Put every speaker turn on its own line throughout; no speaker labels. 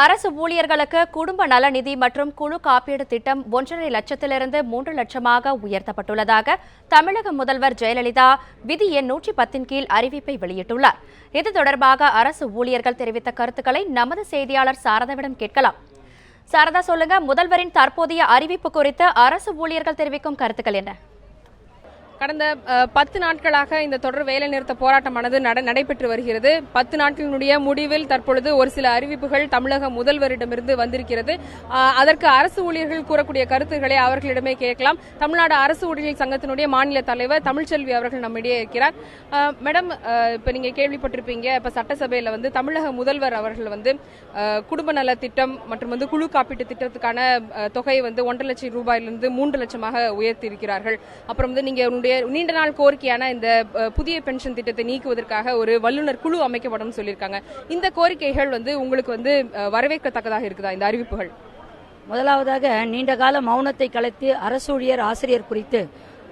அரசு ஊழியர்களுக்கு குடும்ப நல நிதி மற்றும் குழு காப்பீடு திட்டம் 1.5 லட்சத்திலிருந்து 3 லட்சமாக உயர்த்தப்பட்டுள்ளதாக தமிழக முதல்வர் ஜெயலலிதா விதி எண் 110 கீழ் அறிவிப்பை வெளியிட்டுள்ளார். இது தொடர்பாக அரசு ஊழியர்கள் தெரிவித்த கருத்துக்களை நமது செய்தியாளர் சாரதாவிடம் கேட்கலாம். சாரதா, சொல்லுங்க, முதல்வரின் தற்போதைய அறிவிப்பு குறித்து அரசு ஊழியர்கள் தெரிவிக்கும் கருத்துக்கள் என்ன?
கடந்த 10 நாட்களாக இந்த தொடர் வேலைநிறுத்த போராட்டமானது நடைபெற்று வருகிறது. 10 நாட்களினுடைய முடிவில் தற்பொழுது ஒரு சில அறிவிப்புகள் தமிழக முதல்வரிடமிருந்து வந்திருக்கிறது. அதற்கு அரசு ஊழியர்கள் கூறக்கூடிய கருத்துக்களை அவர்களிடமே கேட்கலாம். தமிழ்நாடு அரசு ஊழியர்கள் சங்கத்தினுடைய மாநில தலைவர் தமிழ்ச்செல்வி அவர்கள் நம்மிடையே இருக்கிறார். மேடம், இப்ப நீங்க கேள்விப்பட்டிருப்பீங்க, இப்ப சட்டசபையில தமிழக முதல்வர் அவர்கள் குடும்ப நல திட்டம் மற்றும் குழு காப்பீட்டு திட்டத்துக்கான தொகையை 1.5 லட்சம் ரூபாயிலிருந்து 3 லட்சமாக உயர்த்தி இருக்கிறார்கள். அப்புறம் நீங்க நீண்ட நாள் கோரிக்கையான இந்த புதிய பென்ஷன் திட்டத்தை நீக்குவதற்காக ஒரு வல்லுநர் குழு அமைக்கப்படும் சொல்லியிருக்காங்க. இந்த கோரிக்கைகள் உங்களுக்கு வரவேற்கத்தக்கதாக இருக்குதா இந்த அறிவிப்புகள்?
முதலாவதாக, நீண்ட கால மௌனத்தை கலைத்து அரசு ஊழியர் ஆசிரியர் குறித்து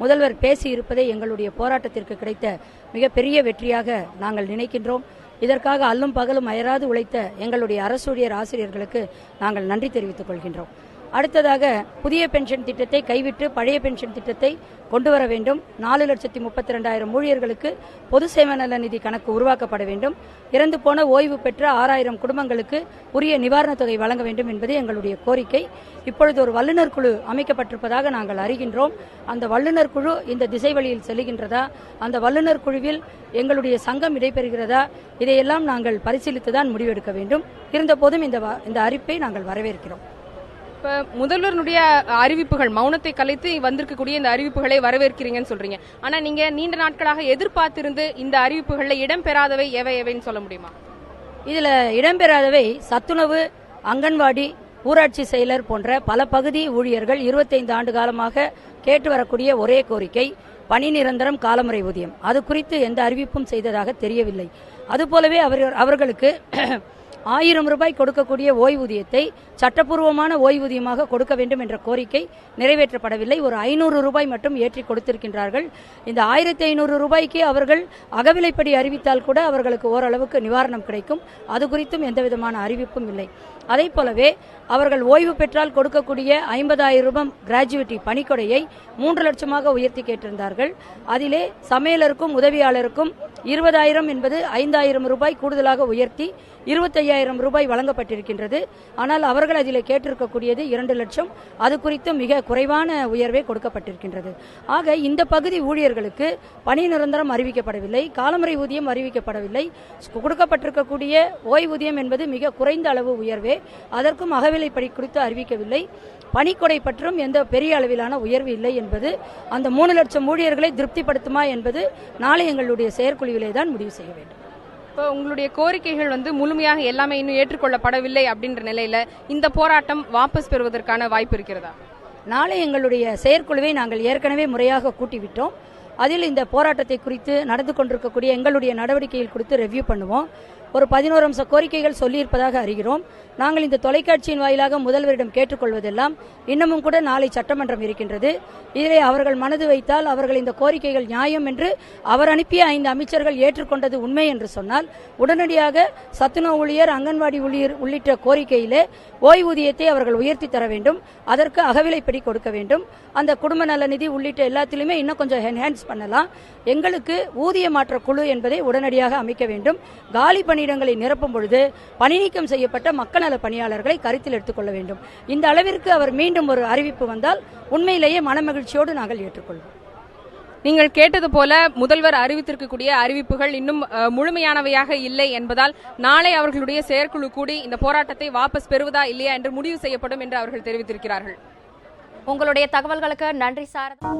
முதல்வர் பேசி இருப்பதை எங்களுடைய போராட்டத்திற்கு கிடைத்த மிகப்பெரிய வெற்றியாக நாங்கள் நினைக்கின்றோம். இதற்காக அல்லும் பகலும் அயராது உழைத்த எங்களுடைய அரசு ஊழியர் ஆசிரியர்களுக்கு நாங்கள் நன்றி தெரிவித்துக் கொள்கின்றோம். அடுத்ததாக, புதிய பென்ஷன் திட்டத்தை கைவிட்டு பழைய பென்ஷன் திட்டத்தை கொண்டு வர வேண்டும். 4,32,000 ஊழியர்களுக்கு பொது சேவை நல நிதி கணக்கு உருவாக்கப்பட வேண்டும். இறந்து போன ஓய்வு பெற்ற 6,000 குடும்பங்களுக்கு உரிய நிவாரணத் தொகை வழங்க வேண்டும் என்பது எங்களுடைய கோரிக்கை. இப்பொழுது ஒரு வல்லுநர் குழு அமைக்கப்பட்டிருப்பதாக நாங்கள் அறிகின்றோம். அந்த வல்லுநர் குழு இந்த திசை வழியில் செல்கின்றதா, அந்த வல்லுநர் குழுவில் எங்களுடைய சங்கம் இடைபெறுகிறதா, இதையெல்லாம் நாங்கள் பரிசீலித்துதான் முடிவெடுக்க வேண்டும். இருந்தபோதும் இந்த அறிவிப்பை நாங்கள் வரவேற்கிறோம்.
முதல்வருடைய அறிவிப்புகள் மௌனத்தை கலைத்து வந்திருக்கக்கூடிய இந்த அறிவிப்புகளை வரவேற்கிறீங்கன்னு சொல்றீங்க. ஆனா நீங்க நீண்ட நாட்களாக எதிர்பார்த்திருந்து இந்த அறிவிப்புகள்ல இடம்பெறாதவை எவைன்னு சொல்ல முடியுமா?
இதுல இடம்பெறாதவை சத்துணவு, அங்கன்வாடி, ஊராட்சி செயலர் போன்ற பல பகுதி ஊழியர்கள் 25 ஆண்டு காலமாக கேட்டு வரக்கூடிய ஒரே கோரிக்கை பணி நிரந்தரம், காலமுறை ஊதியம். அது குறித்து எந்த அறிவிப்பும் செய்ததாக தெரியவில்லை. அதுபோலவே அவர்களுக்கு 1000 ரூபாய் கொடுக்கக்கூடிய ஓய்வூதியத்தை சட்டப்பூர்வமான ஓய்வூதியமாக கொடுக்க வேண்டும் என்ற கோரிக்கை நிறைவேற்றப்படவில்லை. ஒரு 500 ரூபாய் மட்டும் ஏற்றி கொடுத்திருக்கின்றார்கள். இந்த 1500 ரூபாய்க்கு அவர்கள் அகவிலைப்படி அறிவித்தால் கூட அவர்களுக்கு ஓரளவுக்கு நிவாரணம் கிடைக்கும். அது குறித்தும் எந்தவிதமான அறிவிப்பும் இல்லை. அதே போலவே அவர்கள் ஓய்வு பெற்றால் கொடுக்கக்கூடிய 50,000 ரூபாய் கிராஜுவிட்டி பணிக்கொடையை 3 லட்சமாக உயர்த்தி கேட்டிருந்தார்கள். அதிலே சமையலருக்கும் உதவியாளருக்கும் 20,000 என்பது 5,000 ரூபாய் கூடுதலாக உயர்த்தி 25,000 ரூபாய் வழங்கப்பட்டிருக்கின்றது. ஆனால் அவர்கள் அதில் கேட்டிருக்கக்கூடியது 2 லட்சம். அது குறித்து மிக குறைவான உயர்வே கொடுக்கப்பட்டிருக்கின்றது. ஆக இந்த பகுதி ஊழியர்களுக்கு பணி நிரந்தரம் அறிவிக்கப்படவில்லை, காலமுறை ஊதியம் அறிவிக்கப்படவில்லை. கொடுக்கப்பட்டிருக்கக்கூடிய ஓய்வூதியம் என்பது மிக குறைந்த அளவு உயர்வே. அதற்கும் அகவிலைப்படி குறித்து அறிவிக்கவில்லை. பணிக்கொடை பற்றும் எந்த பெரிய அளவிலான உயர்வு இல்லை என்பது அந்த 3 லட்சம் ஊழியர்களை திருப்திப்படுத்துமா என்பது நாளை எங்களுடைய செயற்குழுவிலே தான் முடிவு செய்ய வேண்டும்.
இப்போ உங்களுடைய கோரிக்கைகள் முழுமையாக எல்லாமே இன்னும் ஏற்றுக்கொள்ளப்படவில்லை அப்படின்ற நிலையில இந்த போராட்டம் வாபஸ் பெறுவதற்கான வாய்ப்பு இருக்கிறதா?
நாளை எங்களுடைய செயற்குழுவை நாங்கள் ஏற்கனவே முறையாக கூட்டிவிட்டோம். அதில் இந்த போராட்டத்தை குறித்து நடந்து கொண்டிருக்கக்கூடிய எங்களுடைய நடவடிக்கைகள் குறித்து ரெவ்யூ பண்ணுவோம். ஒரு 11 அம்ச கோரிக்கைகள் சொல்லியிருப்பதாக அறிகிறோம். நாங்கள் இந்த தொலைக்காட்சியின் வாயிலாக முதல்வரிடம் கேட்டுக்கொள்வதெல்லாம் இன்னமும் கூட நாளை சட்டமன்றம் இருக்கின்றது. இதிலே அவர்கள் மனது வைத்தால் அவர்கள் இந்த கோரிக்கைகள் நியாயம் என்று அவர் அனுப்பிய 5 அமைச்சர்கள் ஏற்றுக்கொண்டது உண்மை என்று சொன்னால் உடனடியாக சத்துணவு ஊழியர், அங்கன்வாடி ஊழியர் உள்ளிட்ட கோரிக்கையிலே ஓய்வூதியத்தை அவர்கள் உயர்த்தி தர வேண்டும். அதற்கு அகவிலைப்படி கொடுக்க வேண்டும். அந்த குடும்ப நல நிதி உள்ளிட்ட எல்லாத்திலுமே இன்னும் கொஞ்சம் என்ஹான்ஸ் பண்ணலாம். எங்களுக்கு ஊதிய மாற்ற குழு என்பதை உடனடியாக அமைக்க வேண்டும். காலி பணியிடங்களை நிரப்பும் பொழுது பணி நீக்கம் செய்யப்பட்ட மக்கள் நல பணியாளர்களை கருத்தில் எடுத்துக்கொள்ள வேண்டும். இந்த அளவிற்கு அவர் மீண்டும் ஒரு அறிவிப்பு வந்தால் உண்மையிலேயே மனமகிழ்ச்சியோடு நாங்கள் ஏற்றுக்கொள்வோம்.
நீங்கள் கேட்டது போல முதல்வர் அறிவித்திருக்கக்கூடிய அறிவிப்புகள் இன்னும் முழுமையானவையாக இல்லை என்பதால் நாளை அவர்களுடைய செயற்குழு கூடி இந்த போராட்டத்தை வாபஸ் பெறுவதா இல்லையா என்று முடிவு செய்யப்படும் என்று அவர்கள் தெரிவித்திருக்கிறார்கள்.
உங்களுடைய தகவல்களுக்கு நன்றி சாரதா.